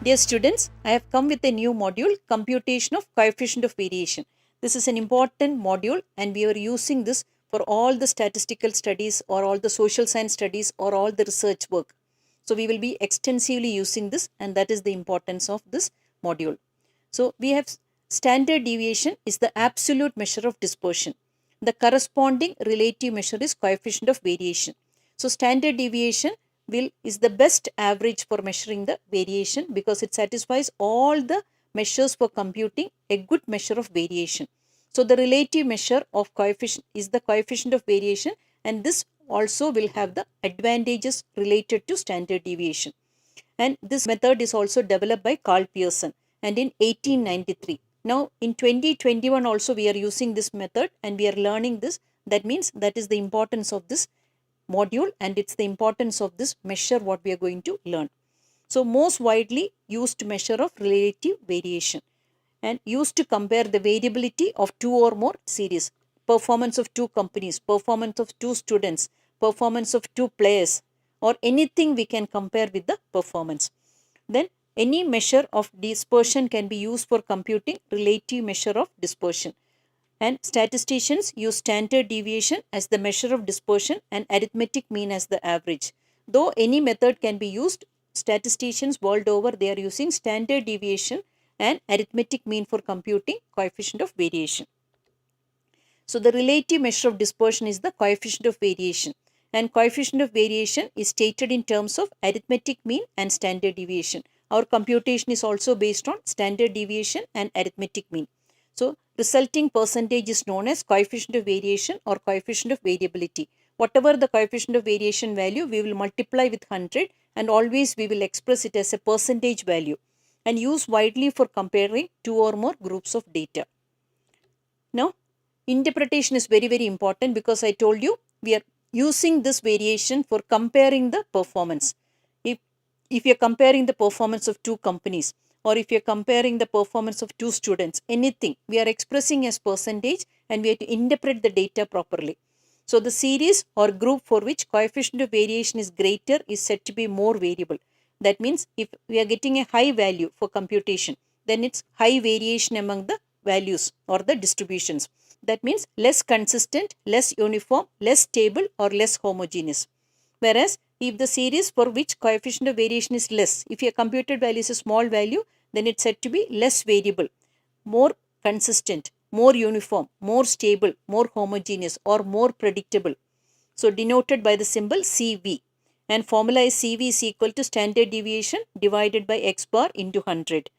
Dear students, I have come with a new module, Computation of Coefficient of Variation. This is an important module and we are using this for all the statistical studies or all the social science studies or all the research work. So we will be extensively using this, and that is the importance of this module. So we have standard deviation is the absolute measure of dispersion. The corresponding relative measure is coefficient of variation. So standard deviation is the best average for measuring the variation because it satisfies all the measures for computing a good measure of variation. So the relative measure of coefficient is the coefficient of variation, and this also will have the advantages related to standard deviation. And this method is also developed by Carl Pearson and in 1893. Now in 2021 also we are using this method and we are learning this. That means that is the importance of this module and it's the importance of this measure what we are going to learn. So most widely used measure of relative variation and used to compare the variability of two or more series, performance of two companies, performance of two students, performance of two players, or anything we can compare with the performance. Then any measure of dispersion can be used for computing relative measure of dispersion. And statisticians use standard deviation as the measure of dispersion and arithmetic mean as the average. Though any method can be used, statisticians world over they are using standard deviation and arithmetic mean for computing coefficient of variation. So the relative measure of dispersion is the coefficient of variation, and coefficient of variation is stated in terms of arithmetic mean and standard deviation. Our computation is also based on standard deviation and arithmetic mean. So resulting percentage is known as coefficient of variation or coefficient of variability. Whatever the coefficient of variation value, we will multiply with 100 and always we will express it as a percentage value and use widely for comparing two or more groups of data. Now, interpretation is very important because I told you we are using this variation for comparing the performance. If you are comparing the performance of two companies or if you are comparing the performance of two students, anything, we are expressing as percentage and we have to interpret the data properly. So the series or group for which coefficient of variation is greater is said to be more variable. That means if we are getting a high value for computation, then it's high variation among the values or the distributions. That means less consistent, less uniform, less stable or less homogeneous. Whereas if the series for which coefficient of variation is less, if your computed value is a small value, then it's said to be less variable, more consistent, more uniform, more stable, more homogeneous or more predictable. So denoted by the symbol CV, and formula is CV is equal to standard deviation divided by x bar into 100.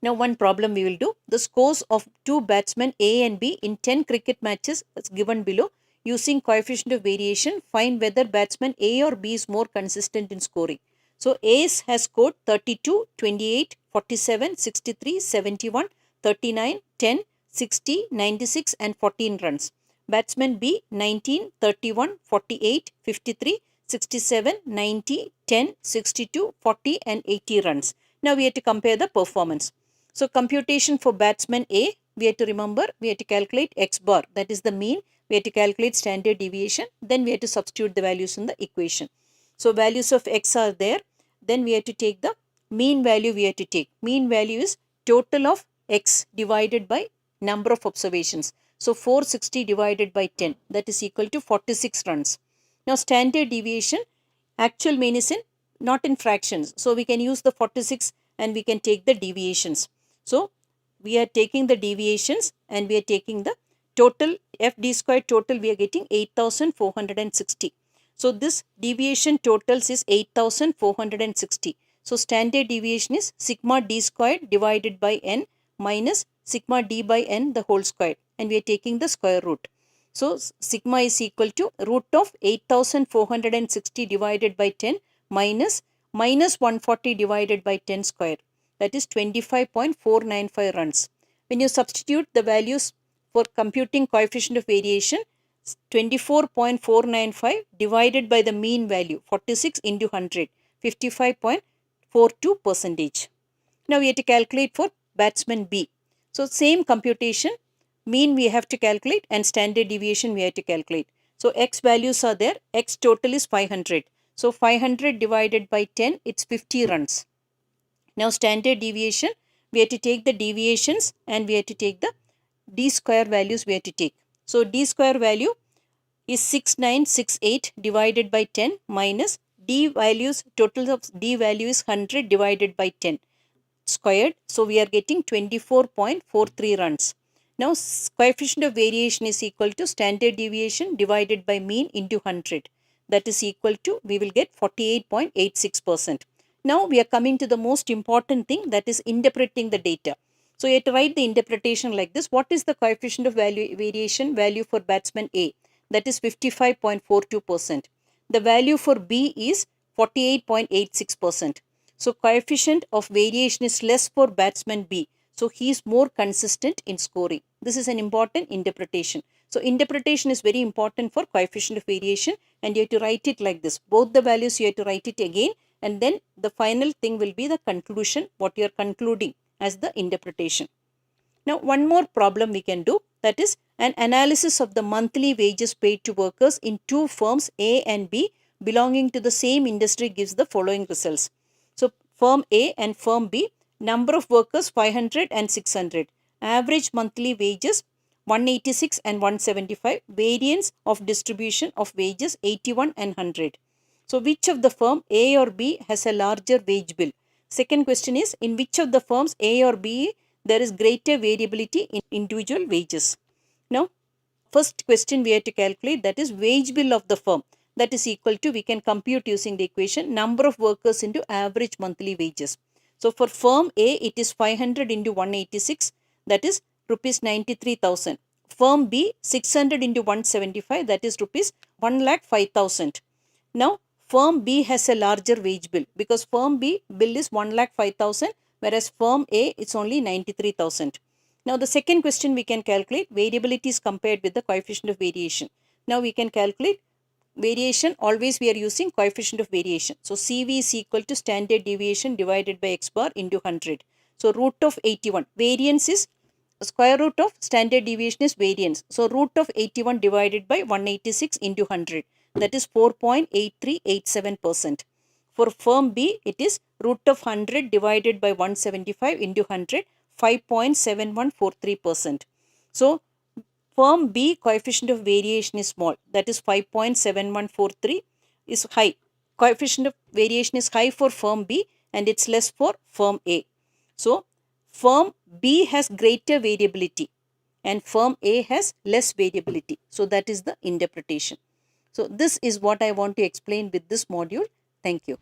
Now one problem we will do. The scores of two batsmen A and B in 10 cricket matches is given below. Using coefficient of variation, find whether batsman A or B is more consistent in scoring. So A has scored 32, 28, 47, 63, 71, 39, 10, 60, 96 and 14 runs. Batsman B 19, 31, 48, 53, 67, 90, 10, 62, 40 and 80 runs. Now we have to compare the performance. So computation for batsman A, we have to remember, we have to calculate x bar, that is the mean. We have to calculate standard deviation, then we have to substitute the values in the equation. So values of x are there, then we have to take the mean value we have to take. Mean value is total of x divided by number of observations. So 460 divided by 10, that is equal to 46 runs. Now standard deviation, actual mean is not in fractions. So we can use the 46 and we can take the deviations. So we are taking the deviations and we are taking the total FD square total, we are getting 8460. So this deviation totals is 8460. So standard deviation is sigma d squared divided by n minus sigma d by n the whole square, and we are taking the square root. So sigma is equal to root of 8460 divided by 10 minus 140 divided by 10 square, that is 25.495 runs. When you substitute the values for computing coefficient of variation, 24.495 divided by the mean value 46 into 100, 55.42 percentage. Now we have to calculate for batsman B. So same computation, mean we have to calculate and standard deviation we have to calculate. So x values are there, x total is 500. So 500 divided by 10, it's 50 runs. Now standard deviation, we have to take the deviations and we have to take the d square values we have to take. So d square value is 6968 divided by 10 minus d values, total of d value is 100 divided by 10 squared. So we are getting 24.43 runs. Now coefficient of variation is equal to standard deviation divided by mean into 100. That is equal to, we will get 48.86%. Now we are coming to the most important thing, that is interpreting the data. So you have to write the interpretation like this. What is the coefficient of variation value for batsman A? That is 55.42%. The value for B is 48.86%. So coefficient of variation is less for batsman B. So he is more consistent in scoring. This is an important interpretation. So interpretation is very important for coefficient of variation, and you have to write it like this. Both the values you have to write it again, and then the final thing will be the conclusion, what you are concluding as the interpretation. Now one more problem we can do, that is an analysis of the monthly wages paid to workers in two firms A and B belonging to the same industry gives the following results. So firm A and firm B, number of workers 500 and 600, average monthly wages 186 and 175, variance of distribution of wages 81 and 100. So which of the firm A or B has a larger wage bill? Second question is, in which of the firms A or B there is greater variability in individual wages? Now first question we have to calculate, that is wage bill of the firm. That is equal to, we can compute using the equation, number of workers into average monthly wages. So for firm A it is 500 into 186, that is rupees 93,000. Firm B 600 into 175, that is rupees 1,05,000. Now firm B has a larger wage bill because firm B bill is 1,05,000, whereas firm A it's only 93,000. Now the second question we can calculate variability is compared with the coefficient of variation. Now we can calculate variation, always we are using coefficient of variation. So CV is equal to standard deviation divided by x bar into 100. So root of 81, variance is square root of standard deviation is variance. So root of 81 divided by 186 into 100, that is 4.8387%. For firm B it is root of 100 divided by 175 into 100, 5.7143%. So firm B coefficient of variation is small, that is 5.7143 is high. Coefficient of variation is high for firm B and it's less for firm A. So firm B has greater variability and firm A has less variability. So that is the interpretation. So this is what I want to explain with this module. Thank you.